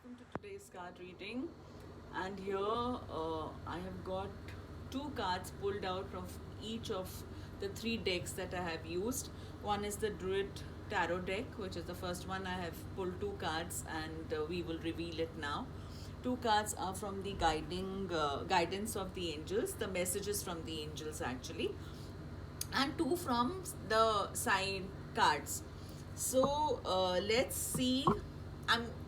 welcome to today's card reading. And here I have got two cards pulled out from each of the three decks that I have used. One is the Druid Tarot deck, which is the first one. I have pulled two cards and we will reveal it now. Two cards are from the guidance of the angels, the messages from the angels actually, and two from the sign cards. So let's see.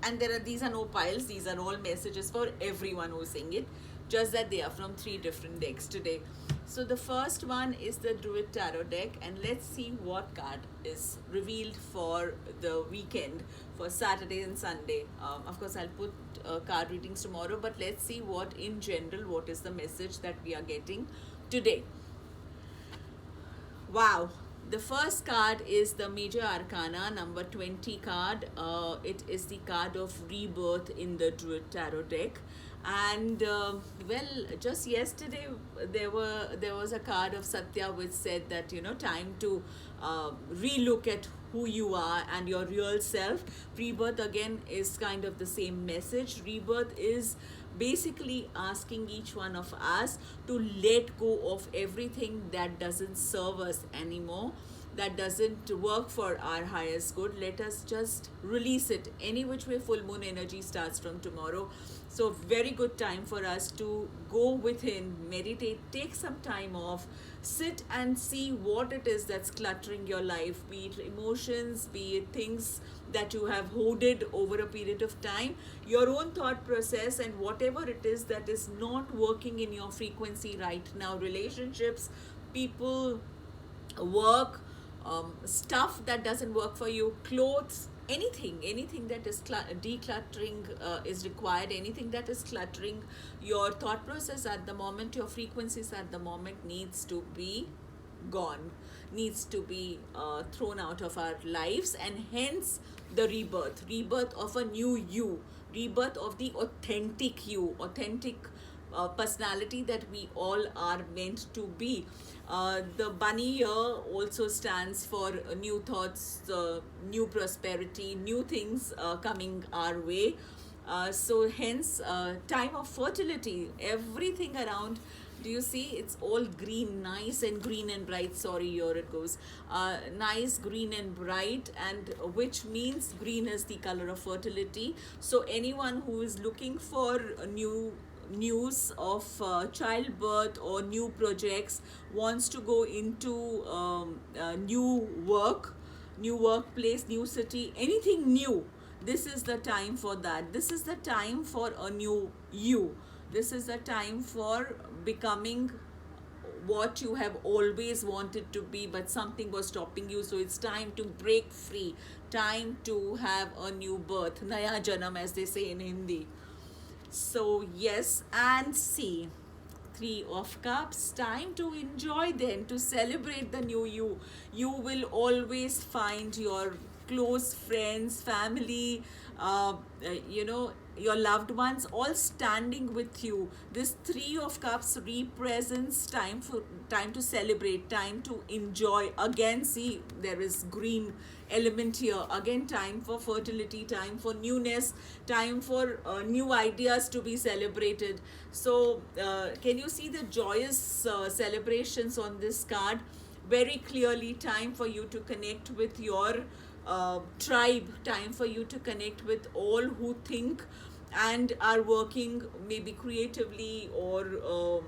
And there are these are no piles. These are all messages for everyone who's saying it. Just that they are from three different decks today. So the first one is the Druid Tarot deck, and let's see what card is revealed for the weekend, for Saturday and Sunday. Of course, I'll put card readings tomorrow, but let's see what in general what is the message that we are getting today. Wow. The first card is the Major Arcana number 20 card. It is the card of rebirth in the Druid Tarot deck. And well, just yesterday there was a card of Satya which said that time to relook at who you are and your real self. Rebirth again is kind of the same message. Rebirth is basically asking each one of us to let go of everything that doesn't serve us anymore, that doesn't work for our highest good. Let us just release it any which way. Full moon energy starts from tomorrow, so very good time for us to go within, meditate, take some time off, sit and see what it is that's cluttering your life, be it emotions, be it things that you have hoarded over a period of time, your own thought process, and whatever it is that is not working in your frequency right now, relationships, people, work, stuff that doesn't work for you, clothes, anything that is decluttering is required, anything that is cluttering your thought process at the moment, your frequencies at the moment, needs to be gone, needs to be thrown out of our lives. And hence the rebirth of a new you, rebirth of the authentic you, authentic personality that we all are meant to be. The bunny here also stands for new thoughts, new prosperity, new things coming our way. So hence time of fertility, everything around. Do you see, it's all green, nice and green and bright. Sorry, here it goes. Nice green and bright, and which means green is the color of fertility. So anyone who is looking for a new news of childbirth or new projects, wants to go into new workplace, new city, anything new, this is the time for that. This is the time for a new you. This is the time for becoming what you have always wanted to be, but something was stopping you. So it's time to break free, time to have a new birth, Naya Janam, as they say in Hindi. So yes, and see, Three of Cups, time to enjoy then, to celebrate the new you. You will always find your close friends, family, your loved ones all standing with you. This Three of Cups represents time to celebrate, time to enjoy. Again, see, there is green element here. Again, time for fertility, time for newness, time for new ideas to be celebrated. So can you see the joyous celebrations on this card? Very clearly, time for you to connect with your tribe, time for you to connect with all who think and are working maybe creatively or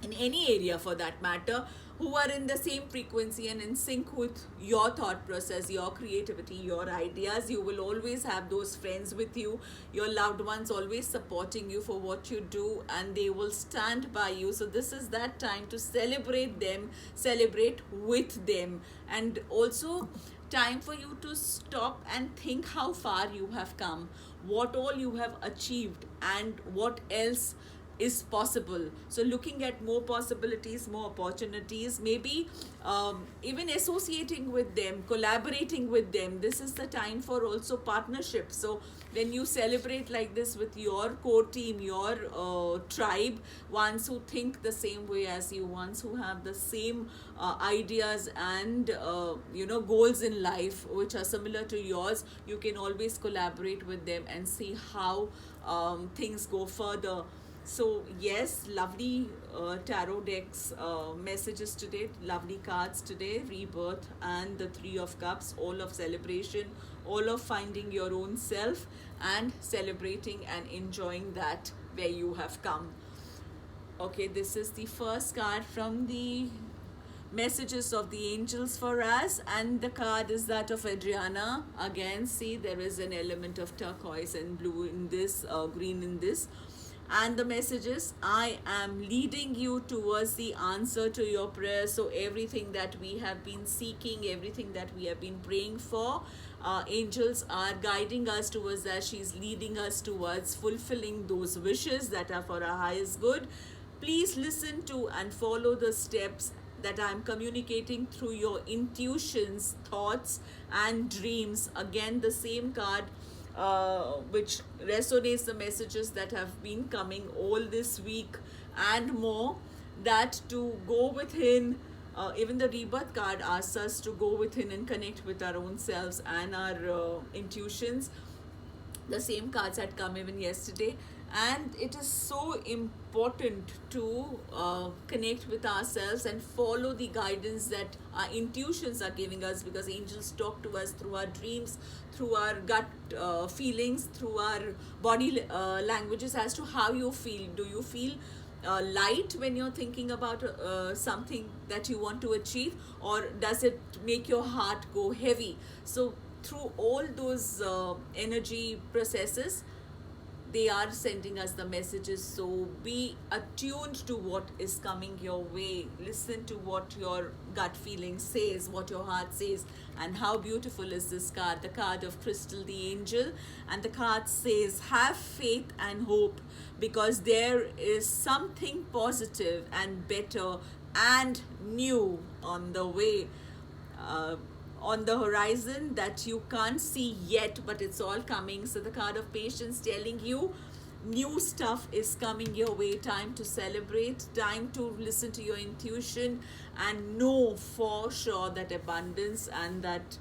in any area for that matter, who are in the same frequency and in sync with your thought process, your creativity, your ideas. You will always have those friends with you, your loved ones always supporting you for what you do, and they will stand by you. So this is that time to celebrate them, celebrate with them, and also time for you to stop and think how far you have come, what all you have achieved, and what else is possible. So looking at more possibilities, more opportunities, maybe even associating with them, collaborating with them. This is the time for also partnership. So when you celebrate like this with your core team, your tribe, ones who think the same way as you, ones who have the same ideas and goals in life which are similar to yours, you can always collaborate with them and see how things go further. So yes, lovely tarot decks messages today, lovely cards today, rebirth and the Three of Cups, all of celebration, all of finding your own self and celebrating and enjoying that where you have come. Okay, this is the first card from the messages of the angels for us, and the card is that of Adriana. Again, see, there is an element of turquoise and blue in this, green in this. And the message is, I am leading you towards the answer to your prayer. So everything that we have been seeking, everything that we have been praying for, angels are guiding us towards that. She's leading us towards fulfilling those wishes that are for our highest good. Please listen to and follow the steps that I'm communicating through your intuitions, thoughts and dreams. Again, the same card which resonates the messages that have been coming all this week and more, that to go within. Even the rebirth card asks us to go within and connect with our own selves and our intuitions. The same cards had come even yesterday, and it is so important to connect with ourselves and follow the guidance that our intuitions are giving us, because angels talk to us through our dreams, through our gut feelings, through our body languages as to how you feel. Do you feel light when you're thinking about something that you want to achieve, or does it make your heart go heavy? So through all those energy processes, they are sending us the messages. So be attuned to what is coming your way. Listen to what your gut feeling says, what your heart says. And how beautiful is this card, the card of Crystal the Angel. And the card says, have faith and hope, because there is something positive and better and new on the way, on the horizon, that you can't see yet, but it's all coming. So the card of Patience telling you new stuff is coming your way. Time to celebrate, time to listen to your intuition and know for sure that abundance and that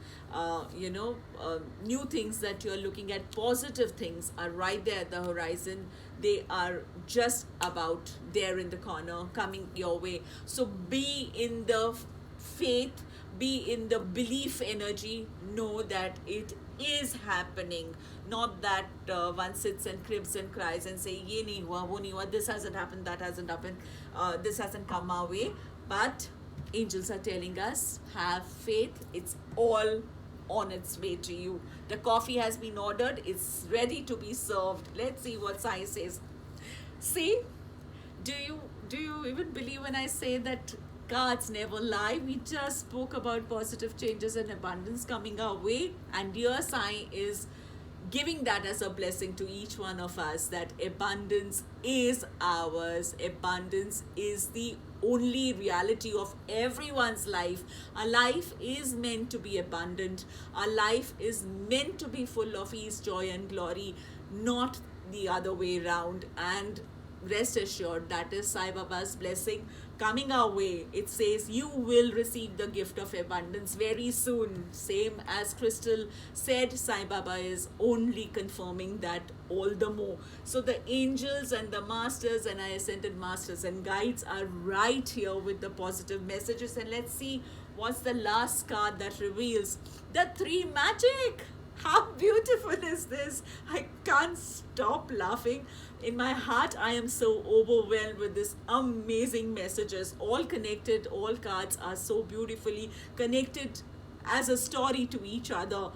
new things that you're looking at, positive things, are right there at the horizon. They are just about there in the corner, coming your way. So be in the faith, be in the belief energy, know that it is happening. Not that one sits and cribs and cries and say, ye nahi hua, wo nahi hua, this hasn't happened, that hasn't happened, this hasn't come our way. But angels are telling us, have faith, it's all on its way to you. The coffee has been ordered, it's ready to be served. Let's see what Sai says. See, do you even believe when I say that cards never lie? We just spoke about positive changes and abundance coming our way, and dear Sai is giving that as a blessing to each one of us, that abundance is ours. Abundance is the only reality of everyone's life. Our life is meant to be abundant. Our life is meant to be full of ease, joy and glory, not the other way around. And rest assured, that is Sai Baba's blessing coming our way. It says you will receive the gift of abundance very soon. Same as Crystal said, Sai Baba is only confirming that all the more. So the angels and the masters and our ascended masters and guides are right here with the positive messages. And let's see what's the last card that reveals the three magic. How beautiful is this? I can't stop laughing. In my heart, I am so overwhelmed with this amazing messages, all connected. All cards are so beautifully connected as a story to each other.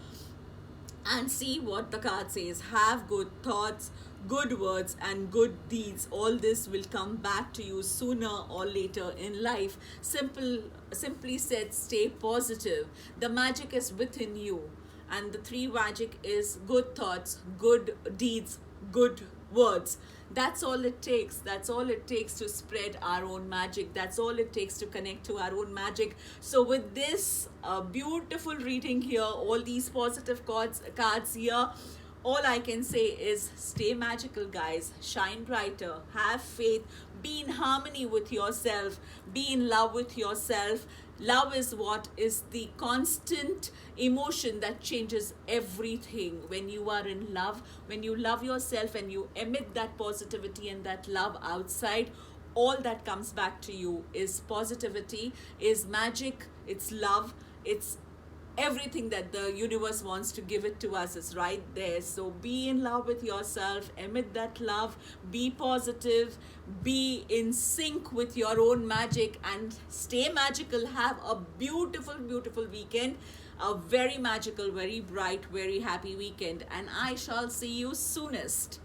And see what the card says. Have good thoughts, good words and good deeds. All this will come back to you sooner or later in life. Simply said, stay positive. The magic is within you. And the three magic is good thoughts, good deeds, good words. That's all it takes. That's all it takes to spread our own magic. That's all it takes to connect to our own magic. So with this beautiful reading here, all these positive cards here, all I can say is stay magical, guys. Shine brighter. Have faith. Be in harmony with yourself. Be in love with yourself. Love is what is the constant emotion that changes everything. When you are in love, when you love yourself and you emit that positivity and that love outside, all that comes back to you is positivity, is magic, it's love, it's everything that the universe wants to give it to us is right there. So be in love with yourself, emit that love, be positive, be in sync with your own magic, and stay magical. Have a beautiful, beautiful weekend, a very magical, very bright, very happy weekend, and I shall see you soonest.